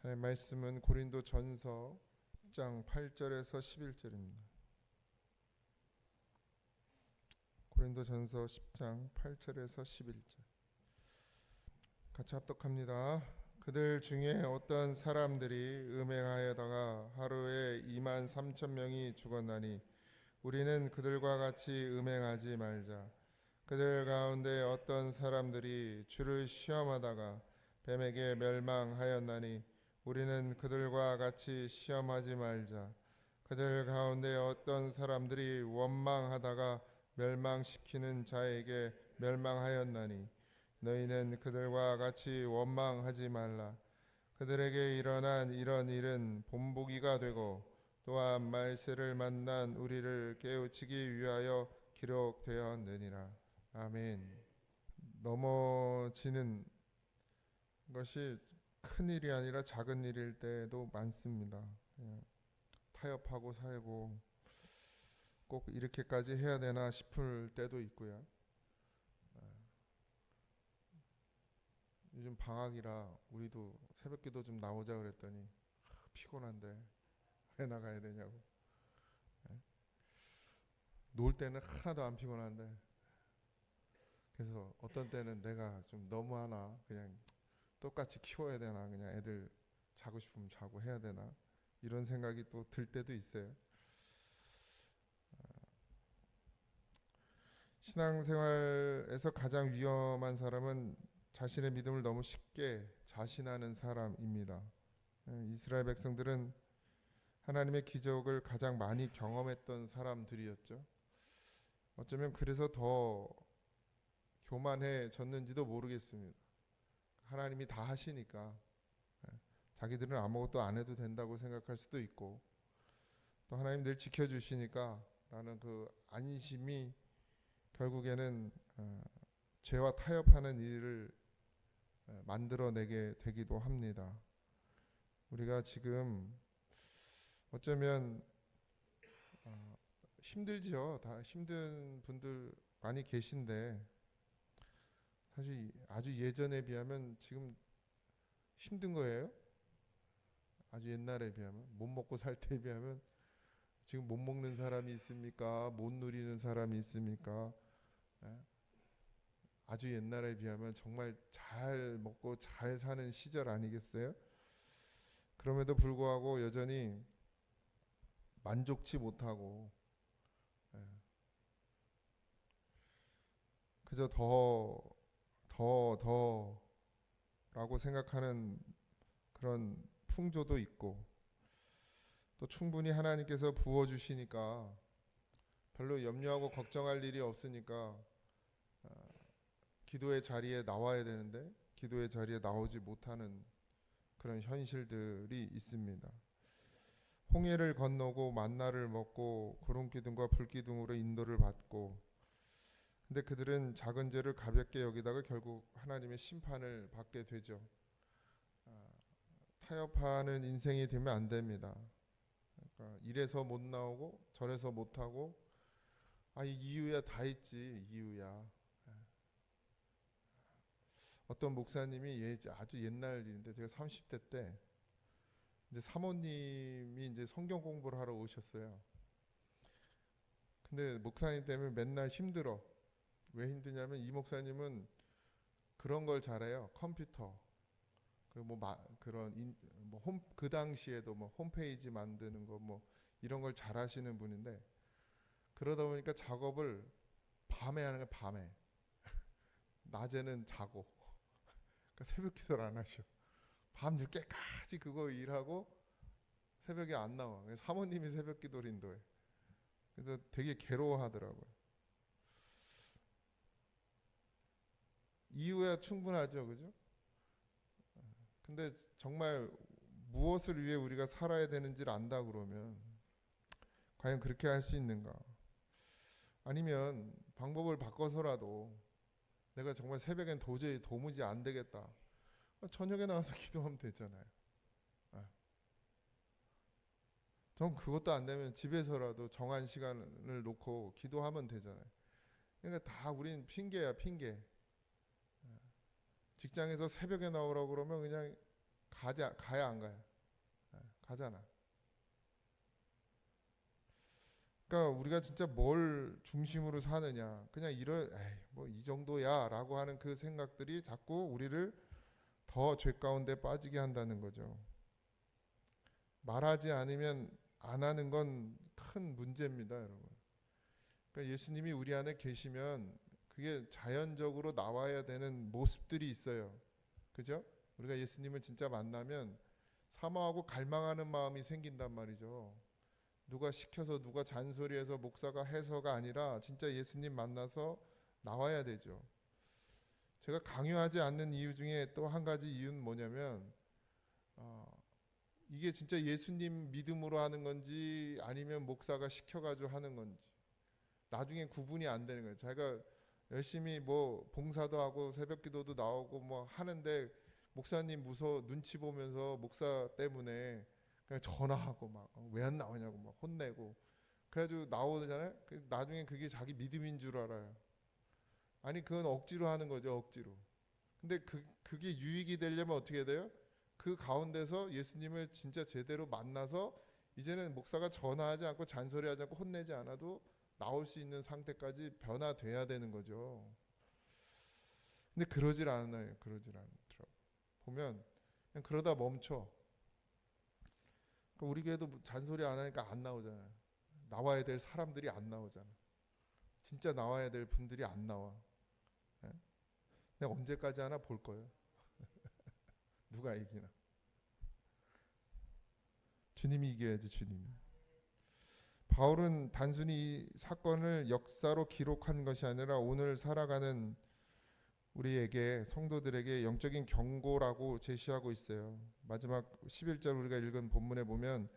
하나님의 말씀은 고린도전서 10장 8절에서 11절입니다. 고린도전서 10장 8절에서 11절 같이 합독합니다. 그들 중에 어떤 사람들이 음행하여다가 하루에 2만 3천 명이 죽었나니 우리는 그들과 같이 음행하지 말자. 그들 가운데 어떤 사람들이 주를 시험하다가 뱀에게 멸망하였나니 우리는 그들과 같이 시험하지 말자. 그들 가운데 어떤 사람들이 원망하다가 멸망시키는 자에게 멸망하였나니 너희는 그들과 같이 원망하지 말라. 그들에게 일어난 이런 일은 본보기가 되고 또한 말세를 만난 우리를 깨우치기 위하여 기록되었느니라. 아멘. 넘어지는 것이 큰 일이 아니라 작은 일일 때도 많습니다. 타협하고 살고 꼭 이렇게까지 해야 되나 싶을 때도 있고요. 요즘 방학이라 우리도 새벽기도 좀 나오자 그랬더니 피곤한데 왜 나가야 되냐고. 놀 때는 하나도 안 피곤한데 그래서 어떤 때는 내가 좀 너무하나, 그냥 똑같이 키워야 되나, 그냥 애들 자고 싶으면 자고 해야 되나, 이런 생각이 또 들 때도 있어요. 신앙생활에서 가장 위험한 사람은 자신의 믿음을 너무 쉽게 자신하는 사람입니다. 이스라엘 백성들은 하나님의 기적을 가장 많이 경험했던 사람들이었죠. 어쩌면 그래서 더 교만해졌는지도 모르겠습니다. 하나님이 다 하시니까 자기들은 아무것도 안 해도 된다고 생각할 수도 있고, 또 하나님 늘 지켜주시니까 라는 그 안심이 결국에는 죄와 타협하는 일을 만들어내게 되기도 합니다. 우리가 지금 어쩌면 힘들죠. 다 힘든 분들 많이 계신데 사실 아주 예전에 비하면 지금 힘든 거예요. 아주 옛날에 비하면, 못 먹고 살 때에 비하면 지금 못 먹는 사람이 있습니까? 못 누리는 사람이 있습니까? 아주 옛날에 비하면 정말 잘 먹고 잘 사는 시절 아니겠어요? 그럼에도 불구하고 여전히 만족치 못하고 그저 라고 생각하는 그런 풍조도 있고, 또 충분히 하나님께서 부어주시니까 별로 염려하고 걱정할 일이 없으니까 기도의 자리에 나와야 되는데 기도의 자리에 나오지 못하는 그런 현실들이 있습니다. 홍해를 건너고 만나를 먹고 구름기둥과 불기둥으로 인도를 받고, 근데 그들은 작은 죄를 가볍게 여기다가 결국 하나님의 심판을 받게 되죠. 타협하는 인생이 되면 안 됩니다. 그러니까 이래서 못 나오고 저래서 못 하고, 이유야 다 있지, 이유야. 어떤 목사님이 아주 옛날 일인데, 제가 30대 때 이제 사모님이 이제 성경 공부를 하러 오셨어요. 근데 목사님 때문에 맨날 힘들어. 왜 힘드냐면 이 목사님은 그런 걸 잘해요. 컴퓨터. 그리고 그 당시에도 뭐 홈페이지 만드는 거 뭐 이런 걸 잘하시는 분인데, 그러다 보니까 작업을 밤에 하는 거예요. 밤에. 낮에는 자고. 그러니까 새벽 기도를 안 하셔. 밤늦게까지 그거 일하고 새벽에 안 나와. 사모님이 새벽 기도를 인도해. 그래서 되게 괴로워하더라고요. 이유야 충분하죠, 그죠? 근데 정말 무엇을 위해 우리가 살아야 되는지를 안다 그러면 과연 그렇게 할 수 있는가? 아니면 방법을 바꿔서라도 내가 정말 새벽엔 도무지 안 되겠다, 저녁에 나와서 기도하면 되잖아요. 전 그것도 안 되면 집에서라도 정한 시간을 놓고 기도하면 되잖아요. 그러니까 다 우린 핑계야, 핑계. 직장에서 새벽에 나오라고 그러면 그냥 가야 안 가요? 가잖아. 그러니까 우리가 진짜 뭘 중심으로 사느냐, 그냥 뭐 이 정도야라고 하는 그 생각들이 자꾸 우리를 더 죄 가운데 빠지게 한다는 거죠. 말하지 않으면 안 하는 건 큰 문제입니다, 여러분. 그러니까 예수님이 우리 안에 계시면 그게 자연적으로 나와야 되는 모습들이 있어요. 그죠? 우리가 예수님을 진짜 만나면 사모하고 갈망하는 마음이 생긴단 말이죠. 누가 시켜서 누가 잔소리해서 목사가 해서가 아니라 진짜 예수님 만나서 나와야 되죠. 제가 강요하지 않는 이유 중에 또 한 가지 이유는 뭐냐면 이게 진짜 예수님 믿음으로 하는 건지 아니면 목사가 시켜가지고 하는 건지 나중에 구분이 안 되는 거예요. 제가 열심히 뭐 봉사도 하고 새벽기도도 나오고 뭐 하는데 목사님 눈치 보면서 목사 때문에 그냥 전화하고 막 왜 안 나오냐고 막 혼내고 그래가지고 나오잖아요. 나중에 그게 자기 믿음인 줄 알아요. 아니 그건 억지로 하는 거죠, 억지로. 근데 그게 유익이 되려면 어떻게 돼요? 그 가운데서 예수님을 진짜 제대로 만나서 이제는 목사가 전화하지 않고 잔소리하지 않고 혼내지 않아도 나올 수 있는 상태까지 변화돼야 되는 거죠. 근데 그러질 않아요. 그러질 않더라고. 보면 그냥 그러다 멈춰. 그러니까 우리 교회도 잔소리 안 하니까 안 나오잖아요. 나와야 될 사람들이 안 나오잖아. 진짜 나와야 될 분들이 안 나와. 예? 내가 언제까지 하나 볼 거예요. 누가 이기나. 주님이 이겨야지, 주님이. 바울은 단순히 이 사건을 역사로 기록한 것이 아니라 오늘 살아가는 우리에게 성도들에게 영적인 경고라고 제시하고 있어요. 마지막 11절 우리가 읽은 본문에 보면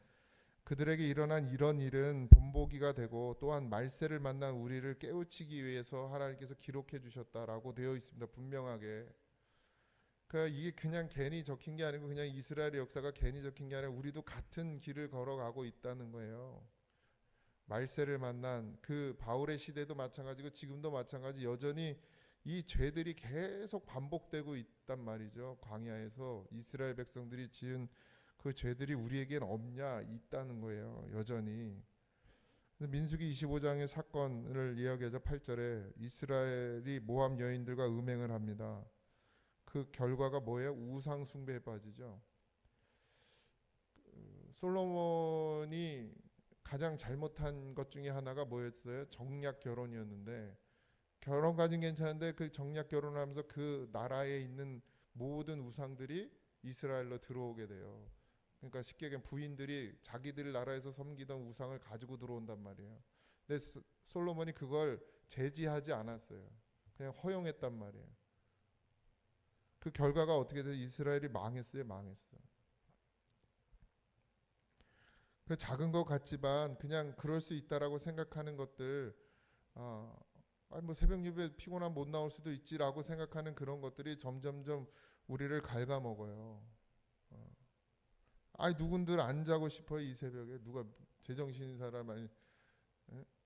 그들에게 일어난 이런 일은 본보기가 되고 또한 말세를 만난 우리를 깨우치기 위해서 하나님께서 기록해 주셨다라고 되어 있습니다. 분명하게. 그러니까 이게 그냥 괜히 적힌 게 아니고 그냥 이스라엘의 역사가 괜히 적힌 게 아니라 우리도 같은 길을 걸어가고 있다는 거예요. 말세를 만난 그 바울의 시대도 마찬가지고 지금도 마찬가지 여전히 이 죄들이 계속 반복되고 있단 말이죠. 광야에서 이스라엘 백성들이 지은 그 죄들이 우리에겐 없냐? 있다는 거예요. 여전히. 민수기 25장의 사건을 이야기하자 8절에 이스라엘이 모압 여인들과 음행을 합니다. 그 결과가 뭐예요? 우상 숭배에 빠지죠. 솔로몬이 가장 잘못한 것 중에 하나가 뭐였어요? 정략 결혼이었는데 결혼까지는 괜찮은데 그 정략 결혼을 하면서 그 나라에 있는 모든 우상들이 이스라엘로 들어오게 돼요. 그러니까 쉽게 얘기하면 부인들이 자기들 나라에서 섬기던 우상을 가지고 들어온단 말이에요. 근데 솔로몬이 그걸 제지하지 않았어요. 그냥 허용했단 말이에요. 그 결과가 어떻게 돼요? 이스라엘이 망했어요. 망했어. 그 작은 것 같지만 그냥 그럴 수 있다라고 생각하는 것들 뭐 새벽 예배 피곤하면 못 나올 수도 있지라고 생각하는 그런 것들이 점점점 우리를 갉아먹어요. 누군들 안 자고 싶어요 이 새벽에. 누가 제정신인 사람 아니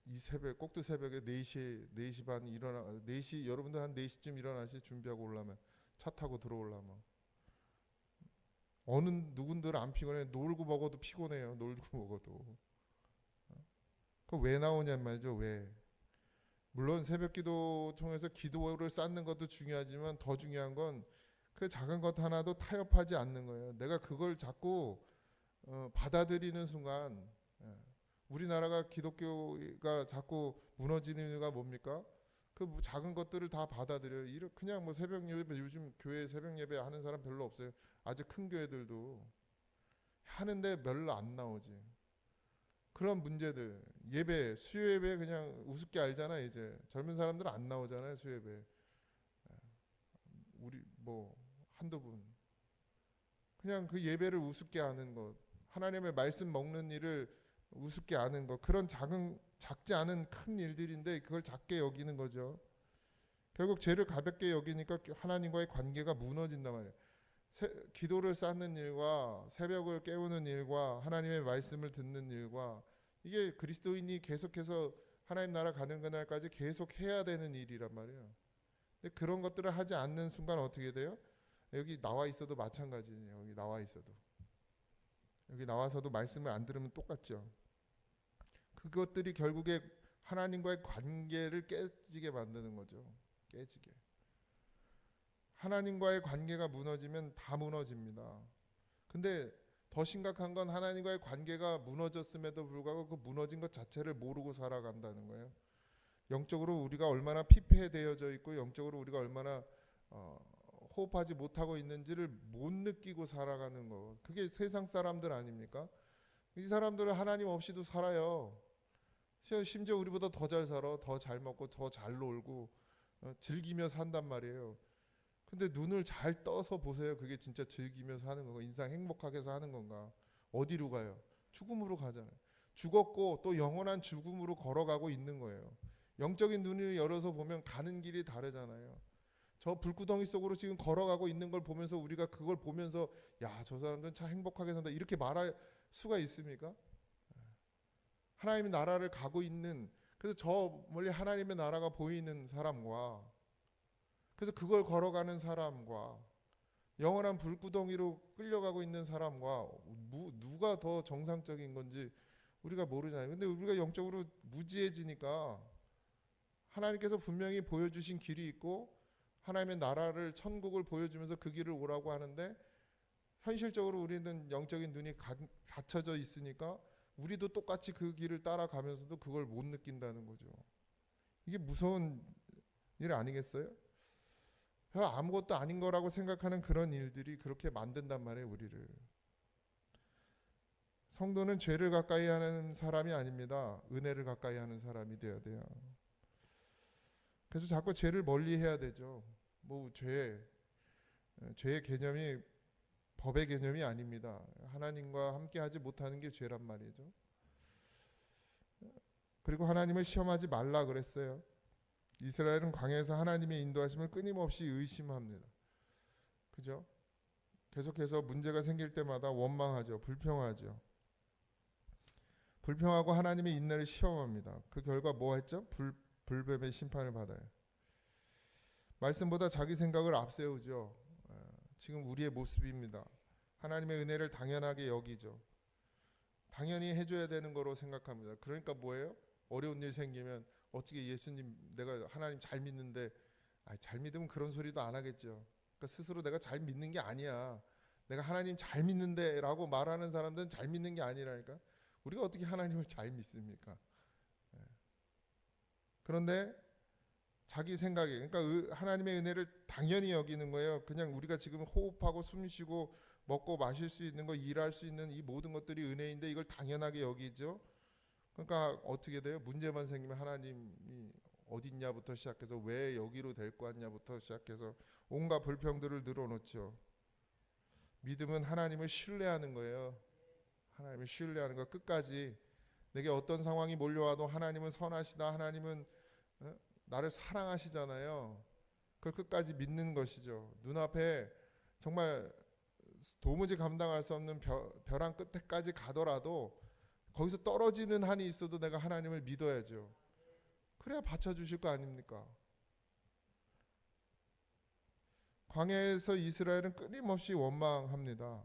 이 새벽 꼭두 새벽에 4시 반 일어나 4시 여러분들 한 4시쯤 일어나시 준비하고 올라면 차 타고 들어오려면 어느 누군들 안 피곤해. 놀고 먹어도 피곤해요. 놀고 먹어도. 그 왜 나오냔 말이죠. 왜? 물론 새벽기도 통해서 기도를 쌓는 것도 중요하지만 더 중요한 건 그 작은 것 하나도 타협하지 않는 거예요. 내가 그걸 자꾸 받아들이는 순간 우리나라가 기독교가 자꾸 무너지는 이유가 뭡니까? 그 작은 것들을 다 받아들여요. 그냥 뭐 새벽 예배 요즘 교회 새벽 예배 하는 사람 별로 없어요. 아주 큰 교회들도 하는데 별로 안 나오지. 그런 문제들 예배 수요 예배 그냥 우습게 알잖아. 이제 젊은 사람들은 안 나오잖아요. 수요 예배 우리 뭐 한두 분 그냥 그 예배를 우습게 하는 것 하나님의 말씀 먹는 일을 우습게 아는 것 그런 작지 않은 큰 일들인데 그걸 작게 여기는 거죠. 결국 죄를 가볍게 여기니까 하나님과의 관계가 무너진단 말이에요. 기도를 쌓는 일과 새벽을 깨우는 일과 하나님의 말씀을 듣는 일과 이게 그리스도인이 계속해서 하나님 나라 가는 그날까지 계속 해야 되는 일이란 말이에요. 근데 그런 것들을 하지 않는 순간 어떻게 돼요? 여기 나와 있어도 마찬가지예요. 여기 나와서도 말씀을 안 들으면 똑같죠. 그것들이 결국에 하나님과의 관계를 깨지게 만드는 거죠. 깨지게. 하나님과의 관계가 무너지면 다 무너집니다. 근데 더 심각한 건 하나님과의 관계가 무너졌음에도 불구하고 그 무너진 것 자체를 모르고 살아간다는 거예요. 영적으로 우리가 얼마나 피폐되어져 있고 영적으로 우리가 얼마나 호흡하지 못하고 있는지를 못 느끼고 살아가는 거. 그게 세상 사람들 아닙니까? 이 사람들은 하나님 없이도 살아요. 심지어 우리보다 더 잘 살아, 더 잘 먹고 더 잘 놀고 즐기며 산단 말이에요. 근데 눈을 잘 떠서 보세요. 그게 진짜 즐기며 사는 건가? 인상 행복하게 사는 건가? 어디로 가요? 죽음으로 가잖아요. 죽었고 또 영원한 죽음으로 걸어가고 있는 거예요. 영적인 눈을 열어서 보면 가는 길이 다르잖아요. 저 불구덩이 속으로 지금 걸어가고 있는 걸 보면서 우리가 그걸 보면서 야, 저 사람들은 참 행복하게 산다 이렇게 말할 수가 있습니까? 하나님의 나라를 가고 있는, 그래서 저 멀리 하나님의 나라가 보이는 사람과, 그래서 그걸 걸어가는 사람과 영원한 불구덩이로 끌려가고 있는 사람과 누가 더 정상적인 건지 우리가 모르잖아요. 근데 우리가 영적으로 무지해지니까 하나님께서 분명히 보여주신 길이 있고 하나님의 나라를, 천국을 보여주면서 그 길을 오라고 하는데 현실적으로 우리는 영적인 눈이 닫혀져 있으니까 우리도 똑같이 그 길을 따라가면서도 그걸 못 느낀다는 거죠. 이게 무서운 일 아니겠어요? 아무것도 아닌 거라고 생각하는 그런 일들이 그렇게 만든단 말이에요, 우리를. 성도는 죄를 가까이 하는 사람이 아닙니다. 은혜를 가까이 하는 사람이 되어야 돼요. 그래서 자꾸 죄를 멀리 해야 되죠. 죄의 개념이 법의 개념이 아닙니다. 하나님과 함께 하지 못하는 게 죄란 말이죠. 그리고 하나님을 시험하지 말라 그랬어요. 이스라엘은 광야에서 하나님의 인도하심을 끊임없이 의심합니다. 그죠? 계속해서 문제가 생길 때마다 원망하죠. 불평하죠. 불평하고 하나님의 인내를 시험합니다. 그 결과 뭐 했죠? 불뱀의 심판을 받아요. 말씀보다 자기 생각을 앞세우죠. 지금 우리의 모습입니다. 하나님의 은혜를 당연하게 여기죠. 당연히 해줘야 되는 거로 생각합니다. 그러니까 뭐예요? 어려운 일 생기면 어떻게 예수님, 내가 하나님 잘 믿는데, 잘 믿으면 그런 소리도 안 하겠죠. 그러니까 스스로 내가 잘 믿는 게 아니야, 내가 하나님 잘 믿는데 라고 말하는 사람들은 잘 믿는 게 아니라니까. 우리가 어떻게 하나님을 잘 믿습니까? 그런데 자기 생각에, 그러니까 하나님의 은혜를 당연히 여기는 거예요. 그냥 우리가 지금 호흡하고 숨쉬고 먹고 마실 수 있는 거, 일할 수 있는 이 모든 것들이 은혜인데 이걸 당연하게 여기죠. 그러니까 어떻게 돼요? 문제만 생기면 하나님이 어딨냐부터 시작해서 왜 여기로 데리고 왔냐부터 시작해서 온갖 불평들을 늘어놓죠. 믿음은 하나님을 신뢰하는 거예요. 하나님을 신뢰하는 거. 끝까지 내게 어떤 상황이 몰려와도 하나님은 선하시다, 하나님은 나를 사랑하시잖아요. 그걸 끝까지 믿는 것이죠. 눈앞에 정말 도무지 감당할 수 없는 벼랑 끝에까지 가더라도 거기서 떨어지는 한이 있어도 내가 하나님을 믿어야죠. 그래야 받쳐주실 거 아닙니까? 광야에서 이스라엘은 끊임없이 원망합니다.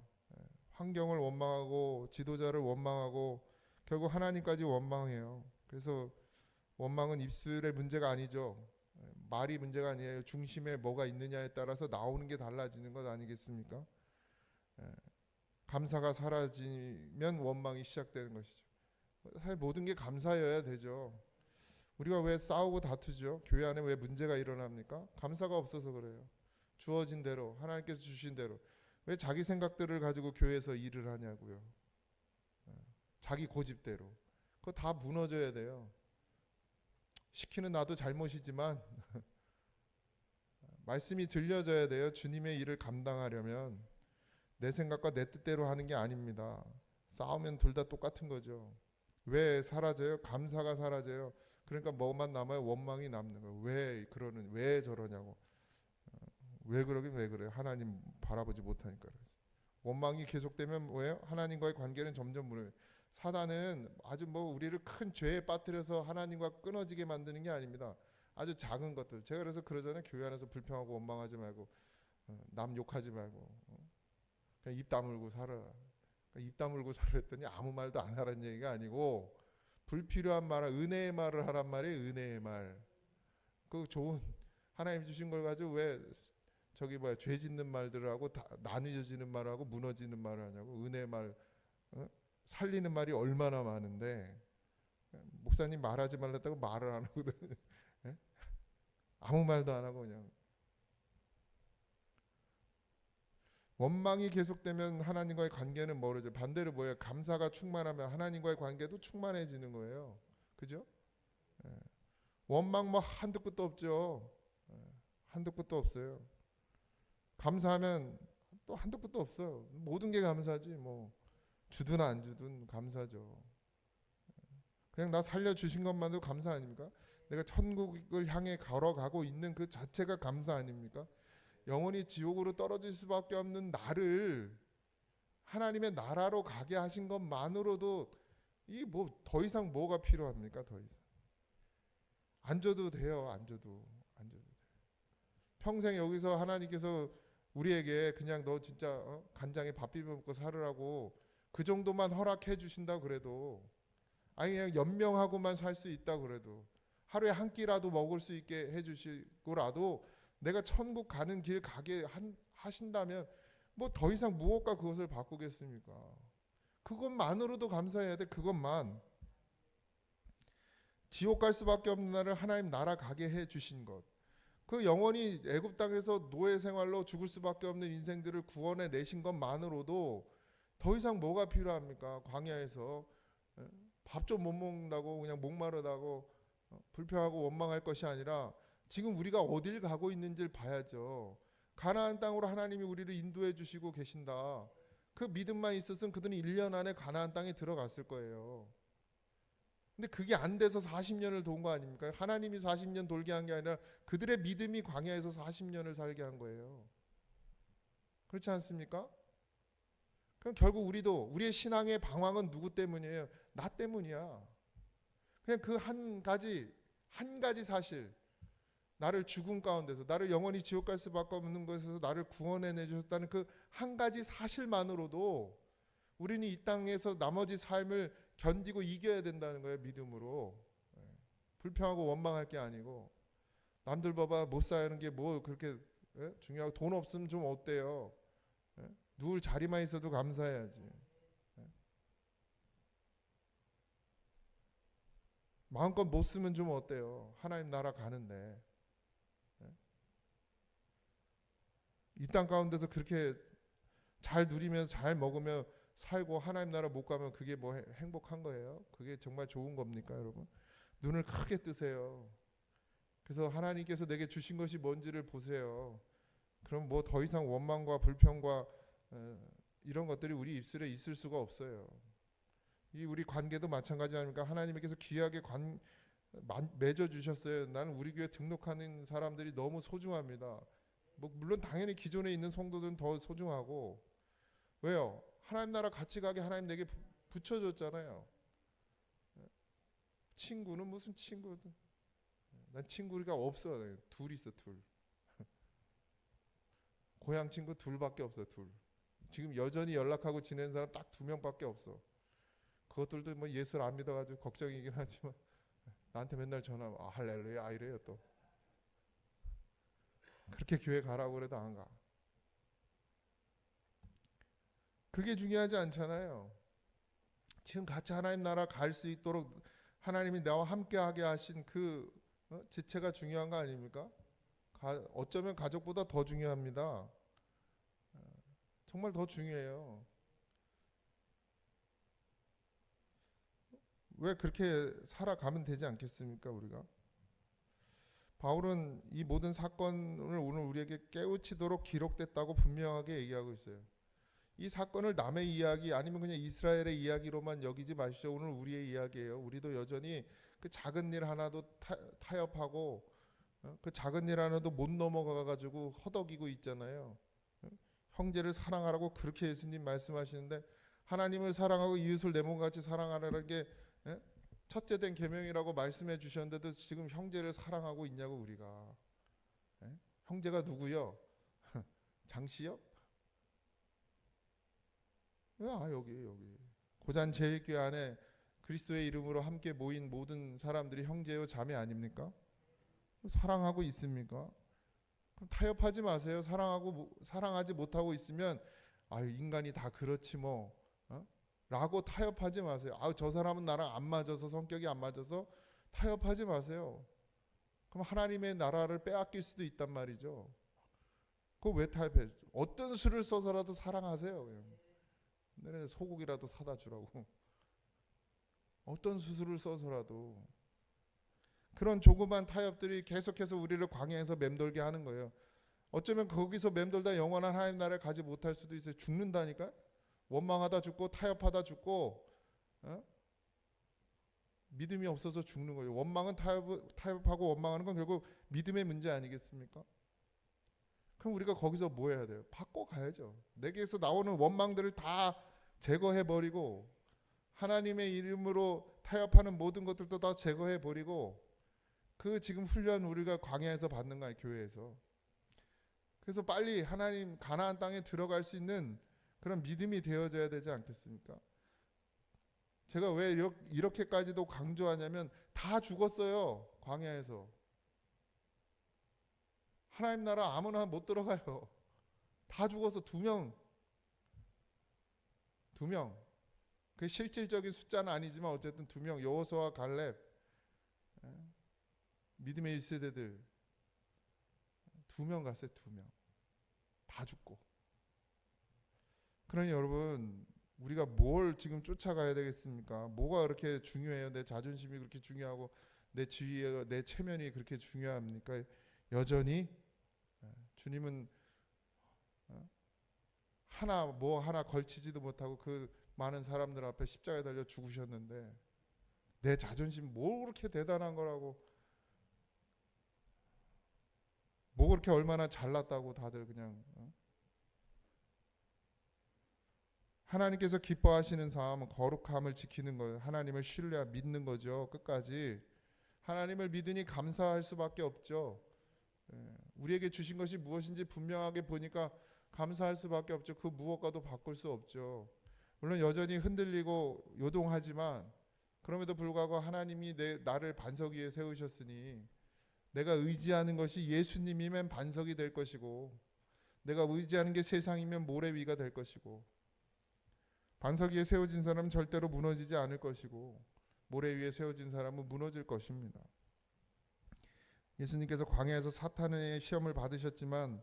환경을 원망하고 지도자를 원망하고 결국 하나님까지 원망해요. 그래서 원망은 입술의 문제가 아니죠. 말이 문제가 아니에요. 중심에 뭐가 있느냐에 따라서 나오는 게 달라지는 것 아니겠습니까? 감사가 사라지면 원망이 시작되는 것이죠. 사실 모든 게 감사여야 되죠. 우리가 왜 싸우고 다투죠? 교회 안에 왜 문제가 일어납니까? 감사가 없어서 그래요. 주어진 대로, 하나님께서 주신 대로. 왜 자기 생각들을 가지고 교회에서 일을 하냐고요. 자기 고집대로. 그거 다 무너져야 돼요. 시키는 나도 잘못이지만 말씀이 들려져야 돼요. 주님의 일을 감당하려면 내 생각과 내 뜻대로 하는 게 아닙니다. 싸우면 둘 다 똑같은 거죠. 왜 사라져요? 감사가 사라져요. 그러니까 뭐만 남아요? 원망이 남는 거예요. 왜 저러냐고. 왜 그러긴 왜 그래요? 하나님 바라보지 못하니까. 원망이 계속되면 뭐예요? 하나님과의 관계는 점점 무너져요. 사단은 아주 우리를 큰 죄에 빠뜨려서 하나님과 끊어지게 만드는 게 아닙니다. 아주 작은 것들. 제가 그래서 그러잖아요. 교회 안에서 불평하고 원망하지 말고 남 욕하지 말고 그냥 입 다물고 살아. 그러니까 입 다물고 살았더니 아무 말도 안 하라는 얘기가 아니고 불필요한 말을 은혜의 말을 하란 말이에요. 은혜의 말. 그 좋은 하나님 주신 걸 가지고 왜 저기 뭐야 죄 짓는 말들을 하고 다 나뉘어지는 말을 하고 무너지는 말을 하냐고. 은혜의 말 살리는 말이 얼마나 많은데 목사님 말하지 말랬다고 말을 안 하거든. 아무 말도 안 하고 그냥. 원망이 계속되면 하나님과의 관계는 멀어져. 반대로 뭐예요? 감사가 충만하면 하나님과의 관계도 충만해지는 거예요. 그죠? 원망 뭐 한도 끝도 없죠. 한도 끝도 없어요. 감사하면 또 한도 끝도 없어요. 모든 게 감사지. 뭐 주든 안 주든 감사죠. 그냥 나 살려주신 것만도 감사 아닙니까? 내가 천국을 향해 걸어가고 있는 그 자체가 감사 아닙니까? 영원히 지옥으로 떨어질 수밖에 없는 나를 하나님의 나라로 가게 하신 것만으로도 이 뭐 더 이상 뭐가 필요합니까? 더 이상 안 줘도 돼요. 안 줘도 돼요. 평생 여기서 하나님께서 우리에게 그냥 너 진짜 간장에 밥 비벼 먹고 살으라고 그 정도만 허락해 주신다 그래도, 아니 그냥 연명하고만 살 수 있다 그래도, 하루에 한 끼라도 먹을 수 있게 해 주시고라도 내가 천국 가는 길 가게 하신다면 뭐 더 이상 무엇과 그것을 바꾸겠습니까? 그것만으로도 감사해야 돼. 그것만. 지옥 갈 수밖에 없는 나를 하나님 나라 가게 해 주신 것, 그 영원히 애굽 땅에서 노예 생활로 죽을 수밖에 없는 인생들을 구원해 내신 것만으로도 더 이상 뭐가 필요합니까? 광야에서 밥 좀 못 먹는다고 그냥 목마르다고 불평하고 원망할 것이 아니라 지금 우리가 어딜 가고 있는지를 봐야죠. 가나안 땅으로 하나님이 우리를 인도해 주시고 계신다. 그 믿음만 있었으면 그들은 1년 안에 가나안 땅에 들어갔을 거예요. 근데 그게 안 돼서 40년을 돈 거 아닙니까? 하나님이 40년 돌게 한 게 아니라 그들의 믿음이 광야에서 40년을 살게 한 거예요. 그렇지 않습니까? 그럼 결국 우리도 우리의 신앙의 방황은 누구 때문이에요? 나 때문이야. 그냥 그 한 가지 사실, 나를 죽음 가운데서 나를 영원히 지옥 갈 수밖에 없는 것에서 나를 구원해 내주셨다는 그 한 가지 사실만으로도 우리는 이 땅에서 나머지 삶을 견디고 이겨야 된다는 거예요. 믿음으로. 불평하고 원망할 게 아니고, 남들 봐봐 못 사는 게 뭐 그렇게 중요하고, 돈 없으면 좀 어때요? 누울 자리만 있어도 감사해야지. 마음껏 못 쓰면 좀 어때요? 하나님 나라 가는데. 이 땅 가운데서 그렇게 잘 누리면서 잘 먹으며 살고 하나님 나라 못 가면 그게 뭐 행복한 거예요? 그게 정말 좋은 겁니까, 여러분? 눈을 크게 뜨세요. 그래서 하나님께서 내게 주신 것이 뭔지를 보세요. 그럼 뭐 더 이상 원망과 불평과 이런 것들이 우리 입술에 있을 수가 없어요. 이 우리 관계도 마찬가지 아닙니까? 하나님께서 귀하게 맺어 주셨어요. 나는 우리 교회 등록하는 사람들이 너무 소중합니다. 뭐 물론 당연히 기존에 있는 성도들은 더 소중하고, 왜요? 하나님 나라 같이 가게 하나님 내게 붙여줬잖아요. 친구는 무슨 친구든, 난 친구가 없어. 둘 있어, 둘. 고향 친구 둘밖에 없어, 둘. 지금 여전히 연락하고 지내는 사람 딱 2명밖에 없어. 그것들도 뭐 예수를 안 믿어가지고 걱정이긴 하지만 나한테 맨날 전화하면 할렐루야 이래요. 또 그렇게 교회 가라고 그래도 안 가. 그게 중요하지 않잖아요. 지금 같이 하나님 나라 갈 수 있도록 하나님이 나와 함께하게 하신 그 지체가 중요한 거 아닙니까? 어쩌면 가족보다 더 중요합니다. 정말 더 중요해요. 왜 그렇게 살아가면 되지 않겠습니까, 우리가? 바울은 이 모든 사건을 오늘 우리에게 깨우치도록 기록됐다고 분명하게 얘기하고 있어요. 이 사건을 남의 이야기 아니면 그냥 이스라엘의 이야기로만 여기지 마십시오. 오늘 우리의 이야기예요. 우리도 여전히 그 작은 일 하나도 타협하고 그 작은 일 하나도 못 넘어가 가지고 허덕이고 있잖아요. 형제를 사랑하라고 그렇게 예수님 말씀하시는데, 하나님을 사랑하고 이웃을 내 몸같이 사랑하라는 게 첫째 된 계명이라고 말씀해 주셨는데도 지금 형제를 사랑하고 있냐고. 우리가 형제가 누구요? 장시엽? 여기 고잔 제일교회 안에 그리스도의 이름으로 함께 모인 모든 사람들이 형제요 자매 아닙니까? 사랑하고 있습니까? 그럼 타협하지 마세요. 사랑하지 못하고 있으면 인간이 다 그렇지 뭐 라고 타협하지 마세요. 저 사람은 나랑 안 맞아서, 성격이 안 맞아서 타협하지 마세요. 그럼 하나님의 나라를 빼앗길 수도 있단 말이죠. 그거 왜 타협해? 어떤 수를 써서라도 사랑하세요. 내내 소고기라도 사다 주라고. 어떤 수술을 써서라도. 그런 조그만 타협들이 계속해서 우리를 광야에서 맴돌게 하는 거예요. 어쩌면 거기서 맴돌다 영원한 하나님 나라를 가지 못할 수도 있어요. 죽는다니까. 원망하다 죽고 타협하다 죽고 믿음이 없어서 죽는 거예요. 원망은 타협하고 원망하는 건 결국 믿음의 문제 아니겠습니까? 그럼 우리가 거기서 뭐 해야 돼요? 바꿔가야죠. 내게서 나오는 원망들을 다 제거해버리고 하나님의 이름으로 타협하는 모든 것들도 다 제거해버리고 그 지금 훈련 우리가 광야에서 받는 거예요. 교회에서. 그래서 빨리 하나님 가나안 땅에 들어갈 수 있는 그런 믿음이 되어져야 되지 않겠습니까? 제가 왜 이렇게까지도 강조하냐면 다 죽었어요. 광야에서. 하나님 나라 아무나 못 들어가요. 다 죽어서 2명. 그 실질적인 숫자는 아니지만 어쨌든 2명. 여호수아와 갈렙. 믿음의 1세대들 2명 갔어요. 2명. 다 죽고. 그러니 여러분 우리가 뭘 지금 쫓아가야 되겠습니까? 뭐가 그렇게 중요해요? 내 자존심이 그렇게 중요하고 내 지위와 내 체면이 그렇게 중요합니까? 여전히 주님은 하나 걸치지도 못하고 그 많은 사람들 앞에 십자가에 달려 죽으셨는데 내 자존심 뭐 그렇게 대단한 거라고, 뭐 그렇게 얼마나 잘났다고 다들 그냥 하나님께서 기뻐하시는 삶은 거룩함을 지키는 거예요. 하나님을 믿는 거죠. 끝까지 하나님을 믿으니 감사할 수밖에 없죠. 우리에게 주신 것이 무엇인지 분명하게 보니까 감사할 수밖에 없죠. 그 무엇과도 바꿀 수 없죠. 물론 여전히 흔들리고 요동하지만 그럼에도 불구하고 하나님이 나를 반석 위에 세우셨으니 내가 의지하는 것이 예수님이면 반석이 될 것이고 내가 의지하는 게 세상이면 모래 위가 될 것이고 반석 위에 세워진 사람은 절대로 무너지지 않을 것이고 모래 위에 세워진 사람은 무너질 것입니다. 예수님께서 광야에서 사탄의 시험을 받으셨지만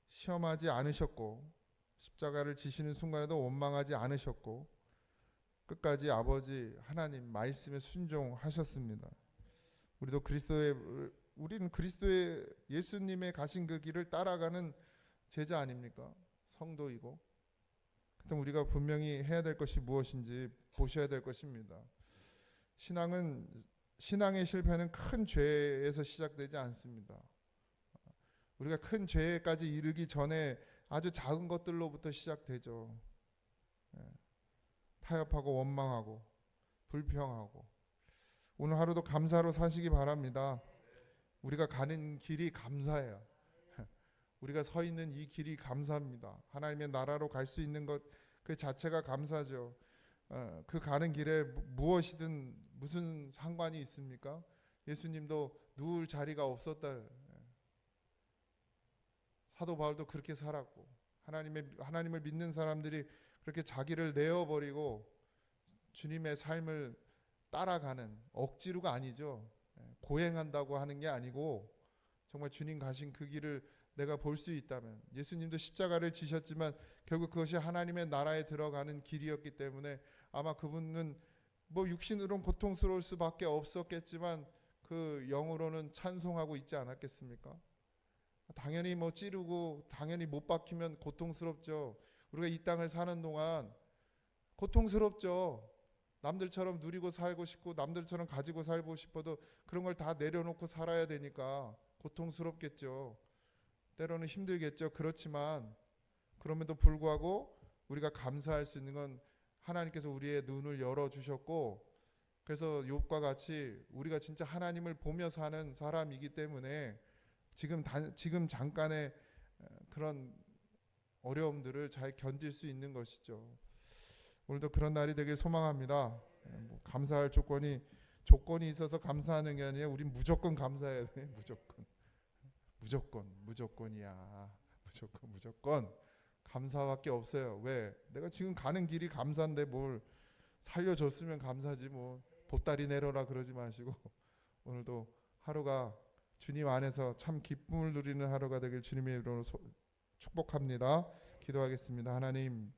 시험하지 않으셨고 십자가를 지시는 순간에도 원망하지 않으셨고 끝까지 아버지 하나님 말씀에 순종하셨습니다. 우리는 그리스도의 예수님의 가신 그 길을 따라가는 제자 아닙니까? 성도이고. 그럼 우리가 분명히 해야 될 것이 무엇인지 보셔야 될 것입니다. 신앙의 실패는 큰 죄에서 시작되지 않습니다. 우리가 큰 죄까지 이르기 전에 아주 작은 것들로부터 시작되죠. 타협하고 원망하고 불평하고. 오늘 하루도 감사로 사시기 바랍니다. 우리가 가는 길이 감사해요. 우리가 서 있는 이 길이 감사합니다. 하나님의 나라로 갈 수 있는 것 그 자체가 감사죠. 그 가는 길에 무엇이든 무슨 상관이 있습니까? 예수님도 누울 자리가 없었다. 사도 바울도 그렇게 살았고 하나님을 믿는 사람들이 그렇게 자기를 내어버리고 주님의 삶을 따라가는, 억지로가 아니죠. 고행한다고 하는 게 아니고 정말 주님 가신 그 길을 내가 볼 수 있다면, 예수님도 십자가를 지셨지만 결국 그것이 하나님의 나라에 들어가는 길이었기 때문에 아마 그분은 뭐 육신으로는 고통스러울 수밖에 없었겠지만 그 영으로는 찬송하고 있지 않았겠습니까? 당연히 뭐 찌르고 당연히 못 박히면 고통스럽죠. 우리가 이 땅을 사는 동안 고통스럽죠. 남들처럼 누리고 살고 싶고 남들처럼 가지고 살고 싶어도 그런 걸 다 내려놓고 살아야 되니까 고통스럽겠죠. 때로는 힘들겠죠. 그렇지만 그럼에도 불구하고 우리가 감사할 수 있는 건 하나님께서 우리의 눈을 열어주셨고, 그래서 욥과 같이 우리가 진짜 하나님을 보며 사는 사람이기 때문에 지금 잠깐의 그런 어려움들을 잘 견딜 수 있는 것이죠. 오늘도 그런 날이 되길 소망합니다. 뭐 감사할 조건이 있어서 감사하는 게 아니라 우린 무조건 감사해야 돼. 무조건이야. 무조건 감사밖에 없어요. 왜? 내가 지금 가는 길이 감사인데 뭘 살려줬으면 감사지 뭐 보따리 내려라 그러지 마시고 오늘도 하루가 주님 안에서 참 기쁨을 누리는 하루가 되길 주님의 이름으로 축복합니다. 기도하겠습니다. 하나님,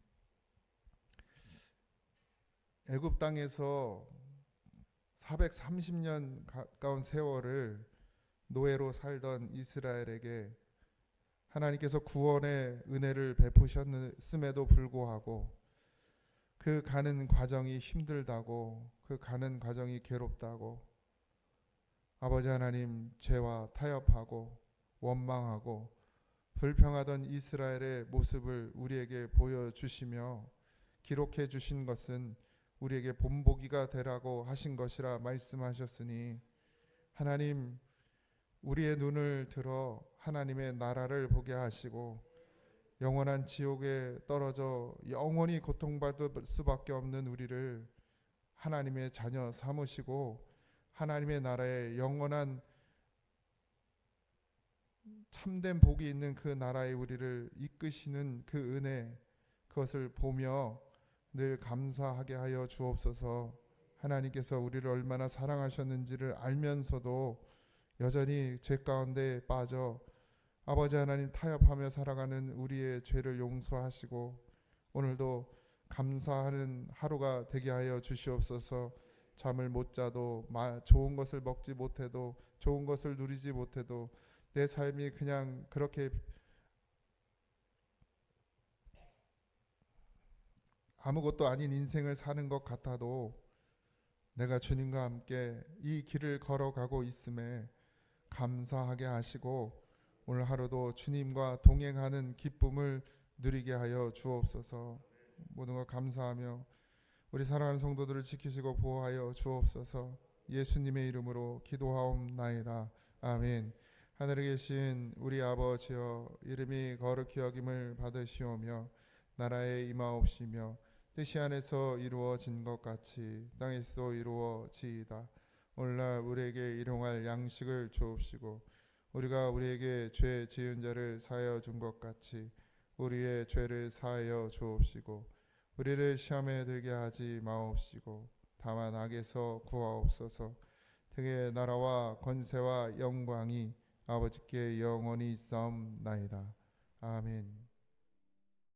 애굽 땅에서 430년 가까운 세월을 노예로 살던 이스라엘에게 하나님께서 구원의 은혜를 베푸셨음에도 불구하고 그 가는 과정이 힘들다고, 그 가는 과정이 괴롭다고, 아버지 하나님, 죄와 타협하고 원망하고 불평하던 이스라엘의 모습을 우리에게 보여주시며 기록해 주신 것은 우리에게 본보기가 되라고 하신 것이라 말씀하셨으니, 하나님, 우리의 눈을 들어 하나님의 나라를 보게 하시고 영원한 지옥에 떨어져 영원히 고통받을 수밖에 없는 우리를 하나님의 자녀 삼으시고 하나님의 나라에 영원한 참된 복이 있는 그 나라에 우리를 이끄시는 그 은혜, 그것을 보며 늘 감사하게 하여 주옵소서. 하나님께서 우리를 얼마나 사랑하셨는지를 알면서도 여전히 죄 가운데 빠져 아버지 하나님 타협하며 살아가는 우리의 죄를 용서하시고 오늘도 감사하는 하루가 되게 하여 주시옵소서. 잠을 못 자도 좋은 것을 먹지 못해도 좋은 것을 누리지 못해도 내 삶이 그냥 그렇게 아무것도 아닌 인생을 사는 것 같아도 내가 주님과 함께 이 길을 걸어가고 있음에 감사하게 하시고 오늘 하루도 주님과 동행하는 기쁨을 누리게 하여 주옵소서. 모든 것 감사하며 우리 사랑하는 성도들을 지키시고 보호하여 주옵소서. 예수님의 이름으로 기도하옵나이다. 아멘. 하늘에 계신 우리 아버지여, 이름이 거룩히 여김을 받으시오며 나라에 임하옵시며 뜻이 안에서 이루어진 것 같이 땅에서도 이루어지이다. 오늘날 우리에게 일용할 양식을 주옵시고 우리가 우리에게 죄 지은 자를 사하여 준 것 같이 우리의 죄를 사하여 주옵시고 우리를 시험에 들게 하지 마옵시고 다만 악에서 구하옵소서. 되게 나라와 권세와 영광이 아버지께 영원히 있사옵나이다. 아멘.